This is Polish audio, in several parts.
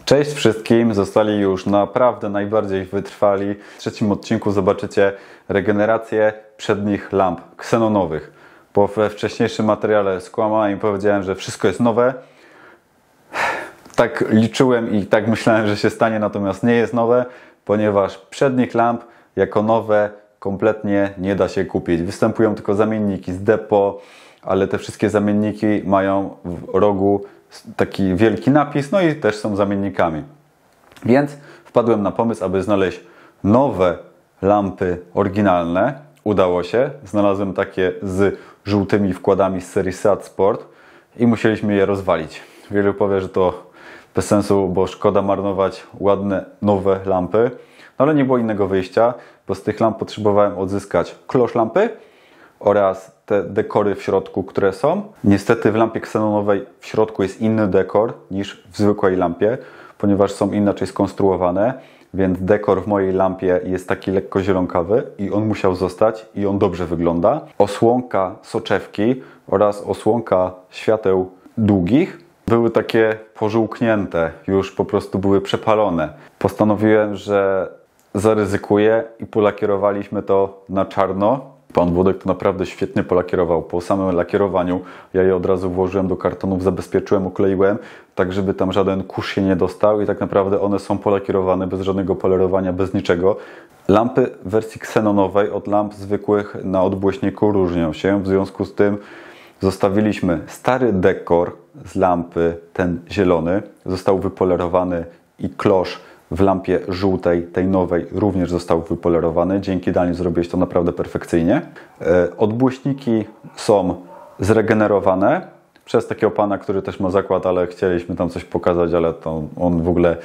Cześć wszystkim, zostali już naprawdę najbardziej wytrwali. W trzecim odcinku zobaczycie regenerację przednich lamp ksenonowych. Bo we wcześniejszym materiale skłamałem i powiedziałem, że wszystko jest nowe. Tak liczyłem i tak myślałem, że się stanie, natomiast nie jest nowe, ponieważ przednich lamp jako nowe kompletnie nie da się kupić. Występują tylko zamienniki z depo, ale te wszystkie zamienniki mają w rogu taki wielki napis, no i też są zamiennikami. Więc wpadłem na pomysł, aby znaleźć nowe lampy oryginalne. Udało się. Znalazłem takie z żółtymi wkładami z serii Seat Sport i musieliśmy je rozwalić. Wielu powie, że to bez sensu, bo szkoda marnować ładne, nowe lampy. No ale nie było innego wyjścia, bo z tych lamp potrzebowałem odzyskać klosz lampy oraz te dekory w środku, które są. Niestety w lampie ksenonowej w środku jest inny dekor niż w zwykłej lampie, ponieważ są inaczej skonstruowane, więc dekor w mojej lampie jest taki lekko zielonkawy i on musiał zostać i on dobrze wygląda. Osłonka soczewki oraz osłonka świateł długich były takie pożółknięte, już po prostu były przepalone. Postanowiłem, że zaryzykuję i polakierowaliśmy to na czarno. Pan Włodek to naprawdę świetnie polakierował. Po samym lakierowaniu ja je od razu włożyłem do kartonów, zabezpieczyłem, okleiłem, tak żeby tam żaden kurz się nie dostał i tak naprawdę one są polakierowane bez żadnego polerowania, bez niczego. Lampy w wersji ksenonowej od lamp zwykłych na odbłyśniku różnią się, w związku z tym zostawiliśmy stary dekor z lampy, ten zielony, został wypolerowany i klosz w lampie żółtej, tej nowej, również został wypolerowany. Dzięki Dani zrobiłeś to naprawdę perfekcyjnie. Odbłyśniki są zregenerowane przez takiego pana, który też ma zakład, ale chcieliśmy tam coś pokazać, ale to on w ogóle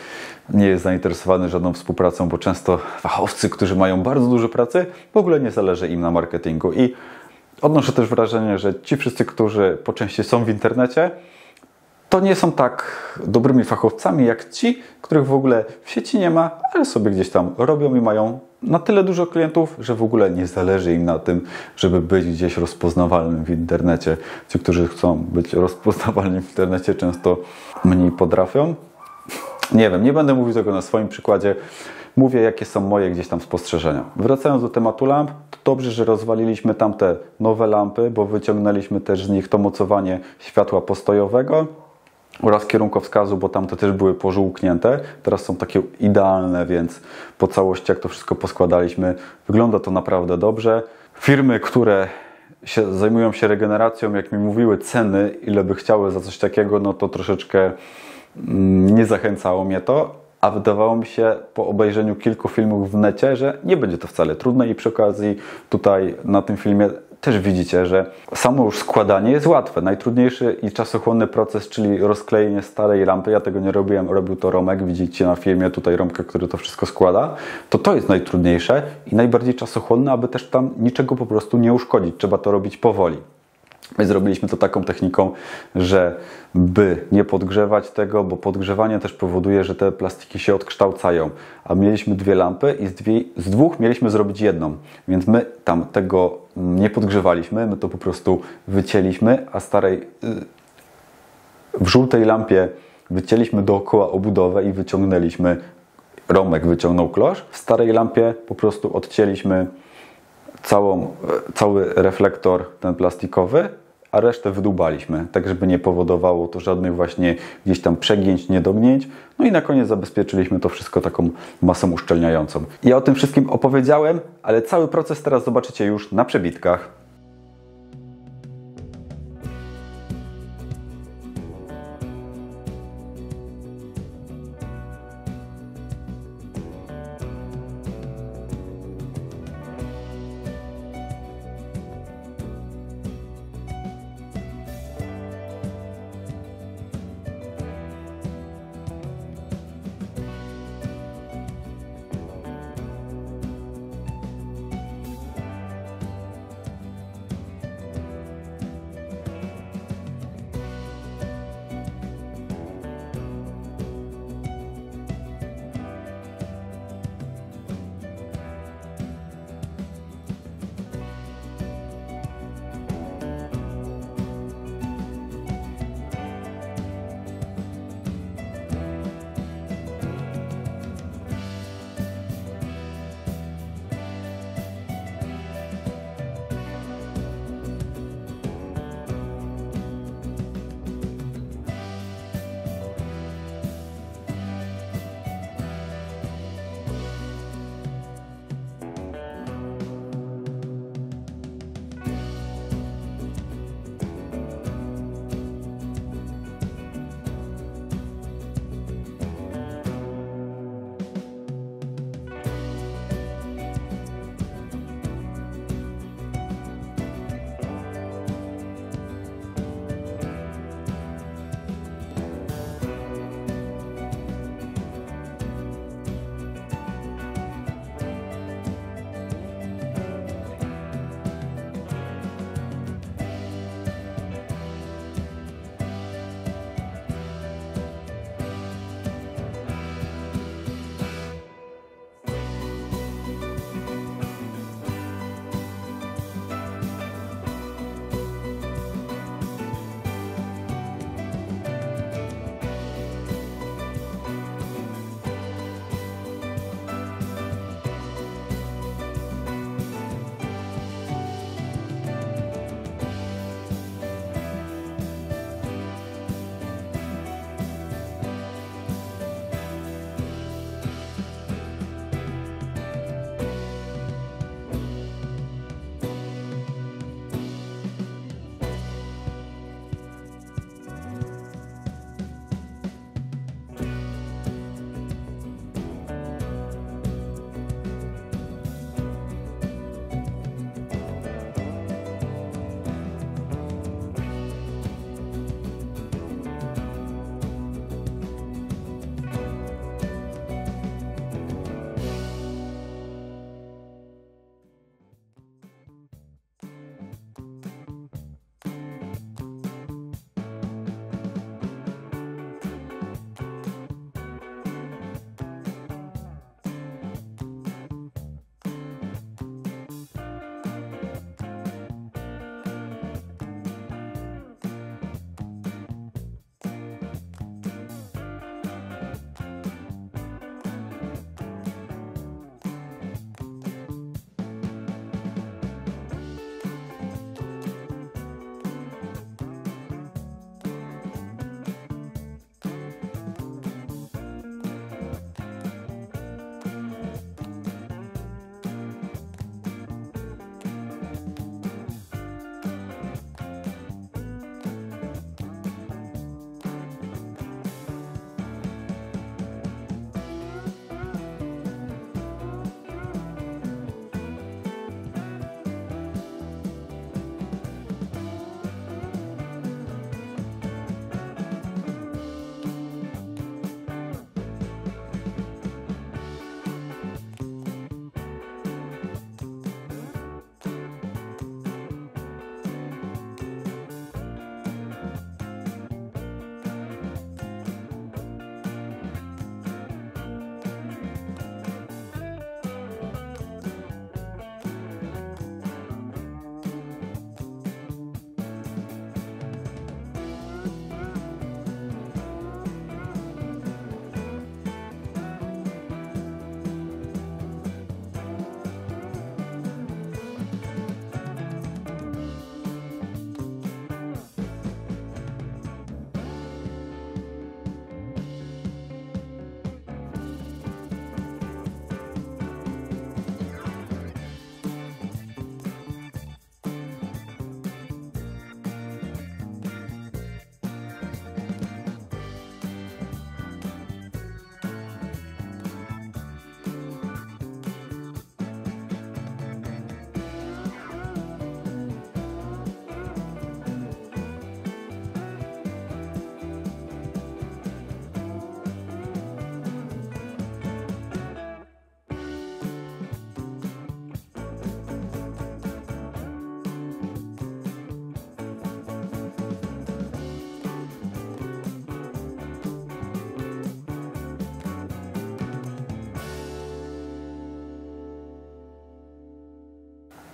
nie jest zainteresowany żadną współpracą, bo często fachowcy, którzy mają bardzo dużo pracy, w ogóle nie zależy im na marketingu. I odnoszę też wrażenie, że ci wszyscy, którzy po części są w internecie, to nie są tak dobrymi fachowcami jak ci, których w ogóle w sieci nie ma, ale sobie gdzieś tam robią i mają na tyle dużo klientów, że w ogóle nie zależy im na tym, żeby być gdzieś rozpoznawalnym w internecie. Ci, którzy chcą być rozpoznawalni w internecie, często mniej potrafią. Nie wiem, nie będę mówił tego na swoim przykładzie. Mówię, jakie są moje gdzieś tam spostrzeżenia. Wracając do tematu lamp, to dobrze, że rozwaliliśmy tamte nowe lampy, bo wyciągnęliśmy też z nich to mocowanie światła postojowego oraz kierunkowskazu, bo tamte też były pożółknięte. Teraz są takie idealne, więc po całości jak to wszystko poskładaliśmy, wygląda to naprawdę dobrze. Firmy, które zajmują się regeneracją, jak mi mówiły ceny, ile by chciały za coś takiego, no to troszeczkę nie zachęcało mnie to. A wydawało mi się po obejrzeniu kilku filmów w necie, że nie będzie to wcale trudne i przy okazji tutaj na tym filmie też widzicie, że samo już składanie jest łatwe. Najtrudniejszy i czasochłonny proces, czyli rozklejenie starej lampy, ja tego nie robiłem, robił to Romek, widzicie na filmie tutaj Romka, który to wszystko składa, to jest najtrudniejsze i najbardziej czasochłonne, aby też tam niczego po prostu nie uszkodzić. Trzeba to robić powoli. My zrobiliśmy to taką techniką, że by nie podgrzewać tego, bo podgrzewanie też powoduje, że te plastiki się odkształcają. A mieliśmy dwie lampy i z dwóch mieliśmy zrobić jedną. Więc my tam tego nie podgrzewaliśmy, my to po prostu wycięliśmy, a w żółtej lampie wycięliśmy dookoła obudowę i wyciągnęliśmy, Romek wyciągnął klosz. W starej lampie po prostu odcięliśmy cały reflektor ten plastikowy, a resztę wydłubaliśmy, tak żeby nie powodowało to żadnych właśnie gdzieś tam przegięć, niedognięć. No i na koniec zabezpieczyliśmy to wszystko taką masą uszczelniającą. Ja o tym wszystkim opowiedziałem, ale cały proces teraz zobaczycie już na przebitkach.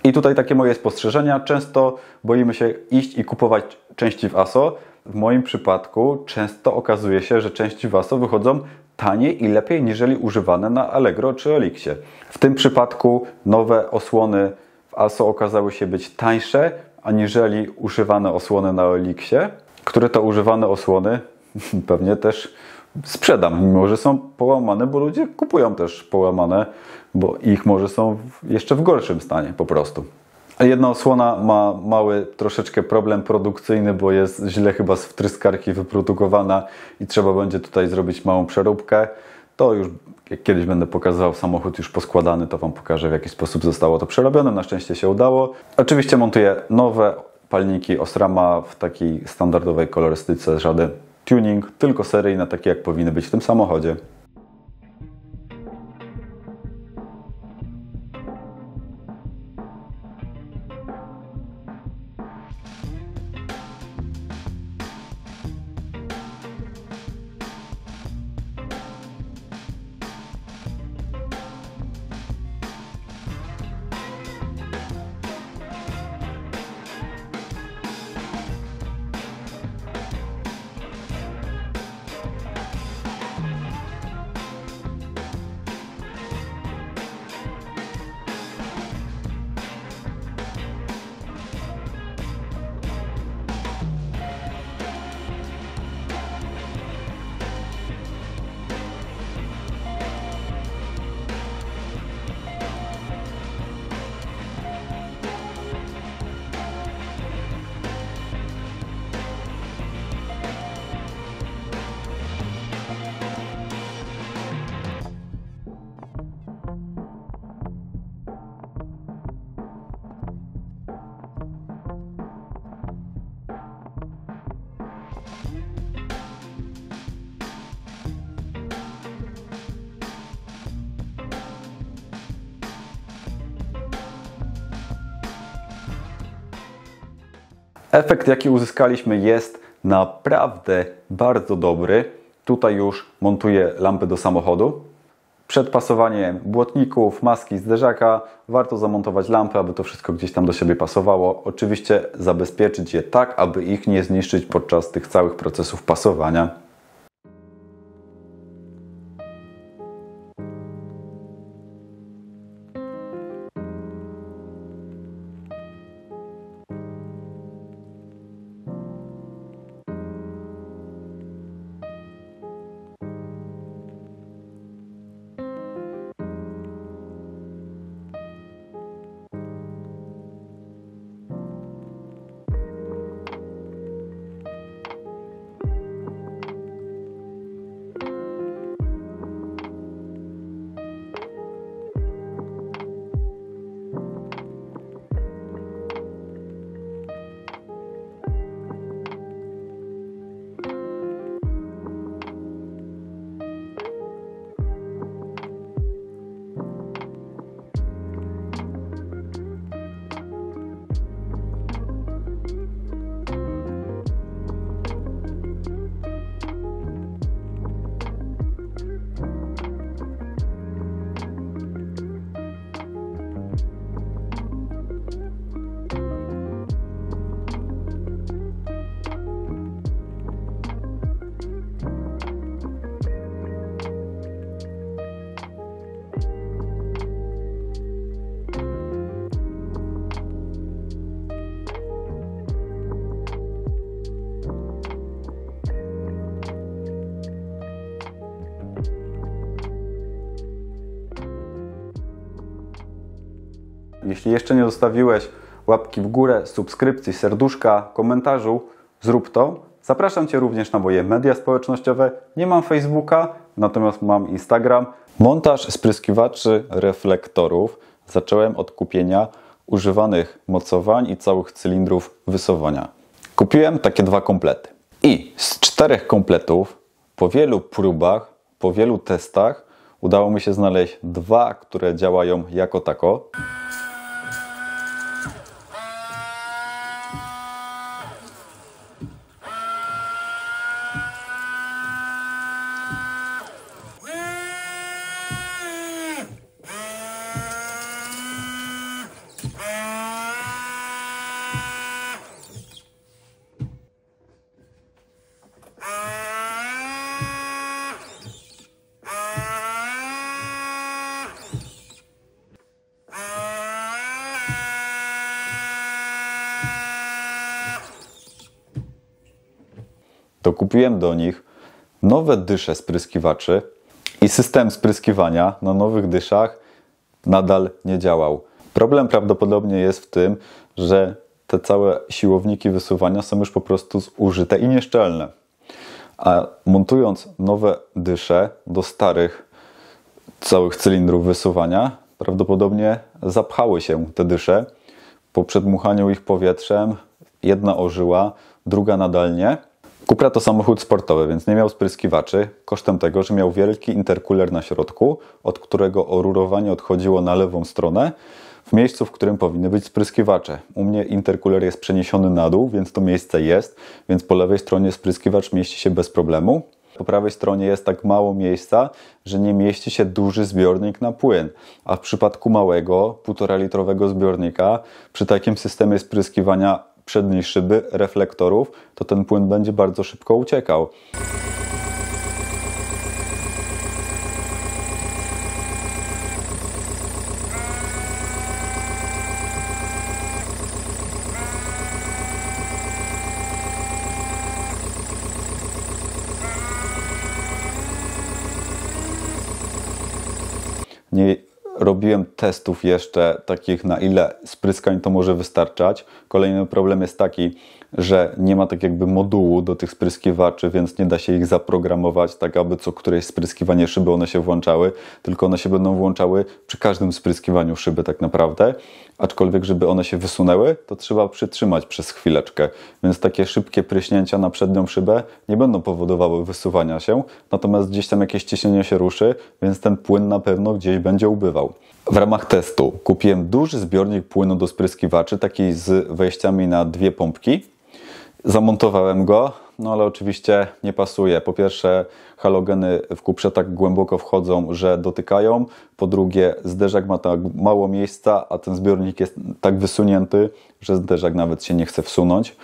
I tutaj takie moje spostrzeżenia. Często boimy się iść i kupować części w ASO. W moim przypadku często okazuje się, że części w ASO wychodzą taniej i lepiej niżeli używane na Allegro czy Elixie. W tym przypadku nowe osłony w ASO okazały się być tańsze aniżeli używane osłony na Elixie, które to używane osłony pewnie też sprzedam, mimo że są połamane, bo ludzie kupują też połamane, bo ich może są jeszcze w gorszym stanie po prostu. A jedna osłona ma mały troszeczkę problem produkcyjny, bo jest źle chyba z wtryskarki wyprodukowana i trzeba będzie tutaj zrobić małą przeróbkę. To już jak kiedyś będę pokazywał samochód już poskładany, to Wam pokażę, w jaki sposób zostało to przerobione. Na szczęście się udało. Oczywiście montuję nowe palniki Osrama w takiej standardowej kolorystyce, żaden tuning, tylko seryjne, takie jak powinny być w tym samochodzie. Efekt, jaki uzyskaliśmy, jest naprawdę bardzo dobry. Tutaj już montuję lampy do samochodu. Przed pasowaniem błotników, maski, zderzaka warto zamontować lampy, aby to wszystko gdzieś tam do siebie pasowało. Oczywiście zabezpieczyć je tak, aby ich nie zniszczyć podczas tych całych procesów pasowania. Jeśli jeszcze nie zostawiłeś łapki w górę, subskrypcji, serduszka, komentarzu, zrób to. Zapraszam Cię również na moje media społecznościowe. Nie mam Facebooka, natomiast mam Instagram. Montaż spryskiwaczy reflektorów zacząłem od kupienia używanych mocowań i całych cylindrów wysuwania. Kupiłem takie 2 komplety. I z 4 kompletów, po wielu próbach, po wielu testach, udało mi się znaleźć 2, które działają jako tako. to kupiłem do nich nowe dysze spryskiwaczy i system spryskiwania na nowych dyszach nadal nie działał. Problem prawdopodobnie jest w tym, że te całe siłowniki wysuwania są już po prostu zużyte i nieszczelne. A montując nowe dysze do starych całych cylindrów wysuwania, prawdopodobnie zapchały się te dysze. Po przedmuchaniu ich powietrzem jedna ożyła, druga nadal nie. Cupra to samochód sportowy, więc nie miał spryskiwaczy, kosztem tego, że miał wielki interkuler na środku, od którego orurowanie odchodziło na lewą stronę, w miejscu, w którym powinny być spryskiwacze. U mnie interkuler jest przeniesiony na dół, więc to miejsce jest, więc po lewej stronie spryskiwacz mieści się bez problemu. Po prawej stronie jest tak mało miejsca, że nie mieści się duży zbiornik na płyn. A w przypadku małego, 1,5 litrowego zbiornika, przy takim systemie spryskiwania przedniej szyby, reflektorów, to ten płyn będzie bardzo szybko uciekał. Nie robiłem testów jeszcze takich, na ile spryskań to może wystarczać. Kolejny problem jest taki, że nie ma tak jakby modułu do tych spryskiwaczy, więc nie da się ich zaprogramować tak, aby co któreś spryskiwanie szyby one się włączały, tylko one się będą włączały przy każdym spryskiwaniu szyby tak naprawdę. Aczkolwiek, żeby one się wysunęły, to trzeba przytrzymać przez chwileczkę, więc takie szybkie pryśnięcia na przednią szybę nie będą powodowały wysuwania się, natomiast gdzieś tam jakieś ciśnienie się ruszy, więc ten płyn na pewno gdzieś będzie ubywał. W ramach testu kupiłem duży zbiornik płynu do spryskiwaczy, taki z wejściami na 2 pompki. Zamontowałem go, no ale oczywiście nie pasuje. Po pierwsze, halogeny w Cuprze tak głęboko wchodzą, że dotykają. Po drugie, zderzak ma tak mało miejsca, a ten zbiornik jest tak wysunięty, że zderzak nawet się nie chce wsunąć.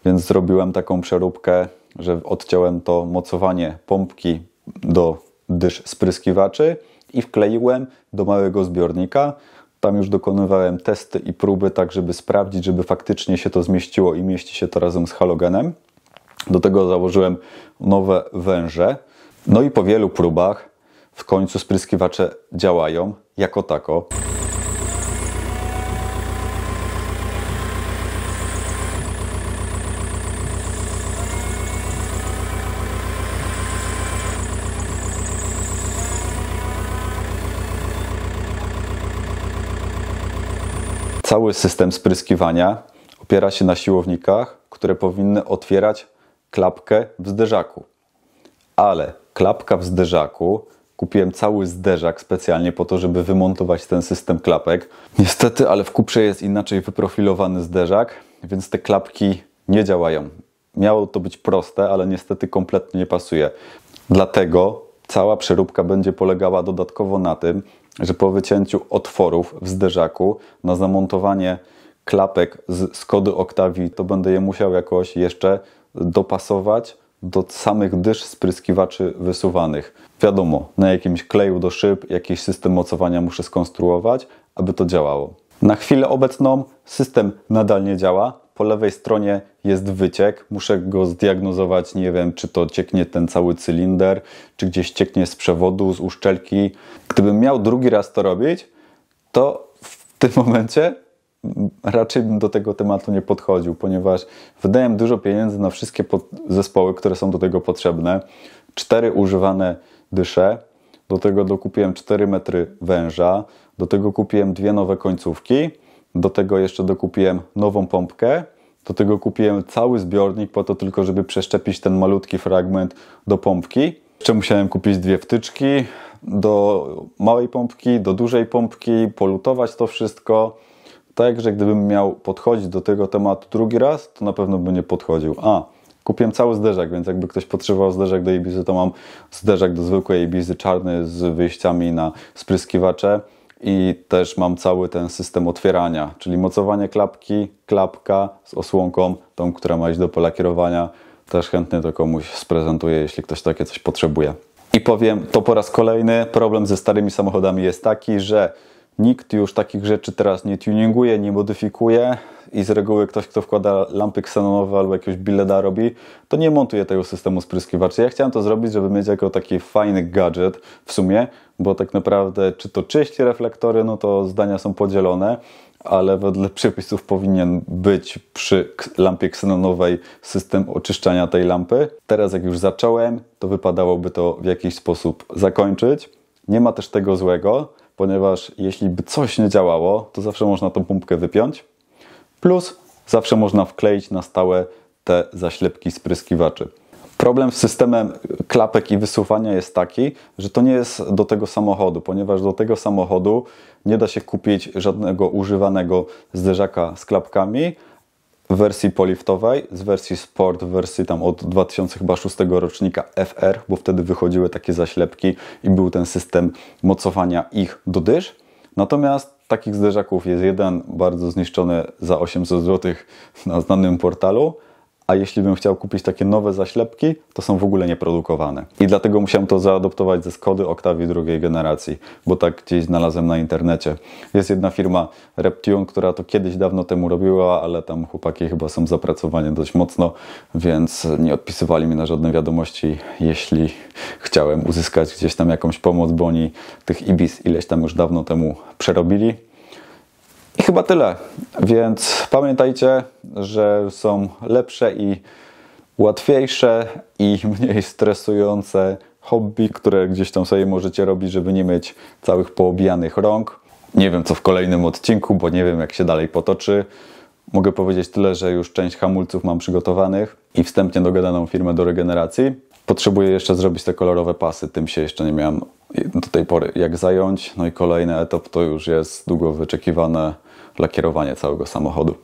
Więc zrobiłem taką przeróbkę, że odciąłem to mocowanie pompki do dysz spryskiwaczy i wkleiłem do małego zbiornika. Tam już dokonywałem testy i próby, tak żeby sprawdzić, żeby faktycznie się to zmieściło i mieści się to razem z halogenem. Do tego założyłem nowe węże. No i po wielu próbach w końcu spryskiwacze działają jako tako. Cały system spryskiwania opiera się na siłownikach, które powinny otwierać klapkę w zderzaku. Ale klapka w zderzaku, kupiłem cały zderzak specjalnie po to, żeby wymontować ten system klapek. Niestety, ale w Cuprze jest inaczej wyprofilowany zderzak, więc te klapki nie działają. Miało to być proste, ale niestety kompletnie nie pasuje. Dlatego cała przeróbka będzie polegała dodatkowo na tym, że po wycięciu otworów w zderzaku na zamontowanie klapek z Skody Octavii to będę je musiał jakoś jeszcze dopasować do samych dysz spryskiwaczy wysuwanych. Wiadomo, na jakimś kleju do szyb jakiś system mocowania muszę skonstruować, aby to działało. Na chwilę obecną system nadal nie działa. Po lewej stronie jest wyciek. Muszę go zdiagnozować. Nie wiem, czy to cieknie ten cały cylinder, czy gdzieś cieknie z przewodu, z uszczelki. Gdybym miał drugi raz to robić, to w tym momencie raczej bym do tego tematu nie podchodził, ponieważ wydałem dużo pieniędzy na wszystkie zespoły, które są do tego potrzebne. 4 używane dysze, do tego dokupiłem 4 metry węża, do tego kupiłem 2 nowe końcówki, do tego jeszcze dokupiłem nową pompkę, do tego kupiłem cały zbiornik po to tylko, żeby przeszczepić ten malutki fragment do pompki. Jeszcze musiałem kupić 2 wtyczki do małej pompki, do dużej pompki, polutować to wszystko. Także gdybym miał podchodzić do tego tematu drugi raz, to na pewno by nie podchodził. Kupiłem cały zderzak, więc jakby ktoś potrzebował zderzak do Ibizy, to mam zderzak do zwykłej Ibizy czarny z wyjściami na spryskiwacze i też mam cały ten system otwierania, czyli mocowanie klapki, klapka z osłonką, tą, która ma iść do pola kierowania. Też chętnie to komuś sprezentuję, jeśli ktoś takie coś potrzebuje. I powiem to po raz kolejny, problem ze starymi samochodami jest taki, że nikt już takich rzeczy teraz nie tuninguje, nie modyfikuje i z reguły ktoś, kto wkłada lampy ksenonowe albo jakiegoś billeda robi, to nie montuje tego systemu spryskiwaczy. Ja chciałem to zrobić, żeby mieć jako taki fajny gadżet w sumie, bo tak naprawdę czy to czyści reflektory, no to zdania są podzielone, ale wedle przepisów powinien być przy lampie ksenonowej system oczyszczania tej lampy. Teraz jak już zacząłem, to wypadałoby to w jakiś sposób zakończyć. Nie ma też tego złego, ponieważ jeśli by coś nie działało, to zawsze można tą pompkę wypiąć. Plus zawsze można wkleić na stałe te zaślepki spryskiwaczy. Problem z systemem klapek i wysuwania jest taki, że to nie jest do tego samochodu, ponieważ do tego samochodu nie da się kupić żadnego używanego zderzaka z klapkami w wersji poliftowej, z wersji Sport, w wersji tam od 2006 rocznika FR, bo wtedy wychodziły takie zaślepki i był ten system mocowania ich do dysz. Natomiast takich zderzaków jest jeden bardzo zniszczony za 800 zł na znanym portalu, a jeśli bym chciał kupić takie nowe zaślepki, to są w ogóle nieprodukowane. I dlatego musiałem to zaadoptować ze Skody Octavii drugiej generacji, bo tak gdzieś znalazłem na internecie. Jest jedna firma Reptune, która to kiedyś dawno temu robiła, ale tam chłopaki chyba są zapracowani dość mocno, więc nie odpisywali mi na żadne wiadomości, jeśli chciałem uzyskać gdzieś tam jakąś pomoc, bo oni tych Ibis ileś tam już dawno temu przerobili. I chyba tyle, więc pamiętajcie, że są lepsze i łatwiejsze i mniej stresujące hobby, które gdzieś tam sobie możecie robić, żeby nie mieć całych poobijanych rąk. Nie wiem co w kolejnym odcinku, bo nie wiem jak się dalej potoczy. Mogę powiedzieć tyle, że już część hamulców mam przygotowanych i wstępnie dogadaną firmę do regeneracji. Potrzebuję jeszcze zrobić te kolorowe pasy, tym się jeszcze nie miałem do tej pory jak zająć. No i kolejny etap to już jest długo wyczekiwane lakierowanie całego samochodu.